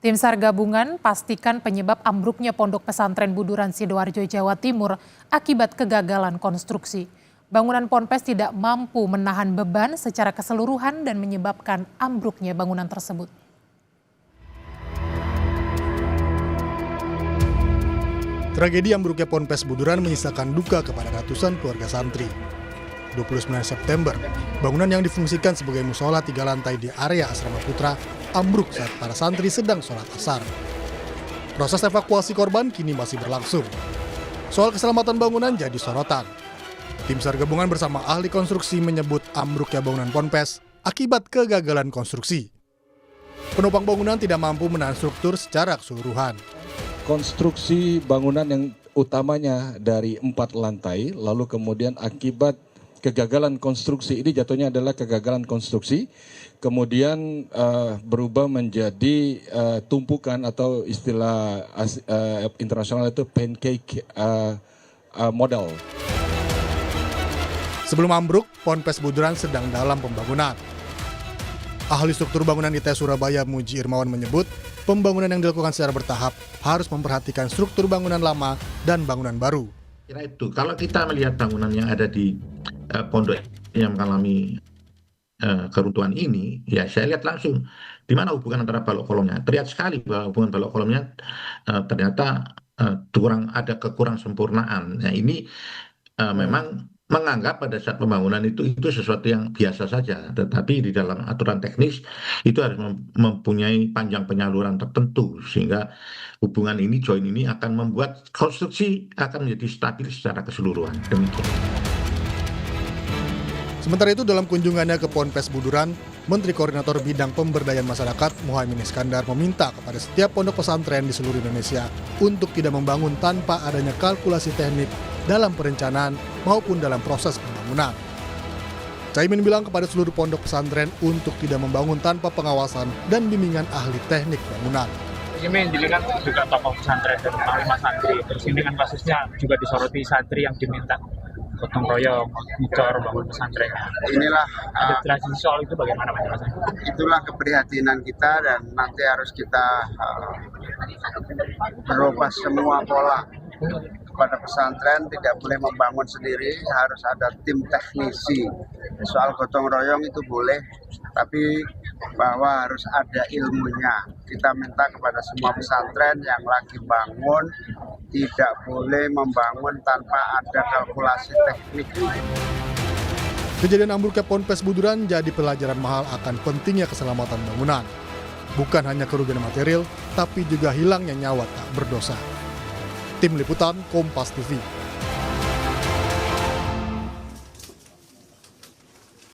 Tim SAR gabungan pastikan penyebab ambruknya pondok pesantren Buduran Sidoarjo, Jawa Timur akibat kegagalan konstruksi. Bangunan ponpes tidak mampu menahan beban secara keseluruhan dan menyebabkan ambruknya bangunan tersebut. Tragedi ambruknya ponpes Buduran menyisakan duka kepada ratusan keluarga santri. 29 September, bangunan yang difungsikan sebagai musola 3 lantai di area Asrama Putra ambruk saat para santri sedang sholat asar. Proses evakuasi korban kini masih berlangsung. Soal keselamatan bangunan jadi sorotan. Tim SAR gabungan bersama ahli konstruksi menyebut ambruknya bangunan ponpes akibat kegagalan konstruksi. Penopang bangunan tidak mampu menahan struktur secara keseluruhan. Konstruksi bangunan yang utamanya dari 4 lantai, lalu kemudian akibat kegagalan konstruksi ini jatuhnya adalah kegagalan konstruksi, kemudian berubah menjadi tumpukan atau istilah internasional itu pancake model. Sebelum ambruk, ponpes Buduran sedang dalam pembangunan. Ahli struktur bangunan ITS Surabaya Muji Irmawan menyebut, pembangunan yang dilakukan secara bertahap harus memperhatikan struktur bangunan lama dan bangunan baru. Kira itu, kalau kita melihat bangunan yang ada di pondok yang mengalami keruntuhan ini, ya saya lihat langsung di mana hubungan antara balok kolomnya. Terlihat sekali bahwa hubungan balok kolomnya ternyata ada kekurang sempurnaan. Nah ini memang menganggap pada saat pembangunan itu sesuatu yang biasa saja, tetapi di dalam aturan teknis itu harus mempunyai panjang penyaluran tertentu sehingga hubungan ini, join ini akan membuat konstruksi akan menjadi stabil secara keseluruhan. Demikian. Sementara itu dalam kunjungannya ke Ponpes Buduran, Menteri Koordinator Bidang Pemberdayaan Masyarakat Muhaimin Iskandar meminta kepada setiap pondok pesantren di seluruh Indonesia untuk tidak membangun tanpa adanya kalkulasi teknik dalam perencanaan maupun dalam proses pembangunan. Caimin bilang kepada seluruh pondok pesantren untuk tidak membangun tanpa pengawasan dan bimbingan ahli teknik bangunan. Ini kan juga tokoh pesantren dan panglima santri. Terus ini kan kasusnya juga disoroti santri yang diminta gotong royong, ngecor bangun pesantren. Inilah ada transisi soal itu bagaimana Mas? Itulah keprihatinan kita dan nanti harus kita berubah semua pola. Kepada pesantren tidak boleh membangun sendiri, harus ada tim teknisi. Soal gotong royong itu boleh, tapi bahwa harus ada ilmunya. Kita minta kepada semua pesantren yang lagi bangun tidak boleh membangun tanpa ada kalkulasi teknik. Kejadian ambruknya Ponpes Buduran jadi pelajaran mahal akan pentingnya keselamatan bangunan. Bukan hanya kerugian material, tapi juga hilangnya nyawa tak berdosa. Tim Liputan Kompas TV.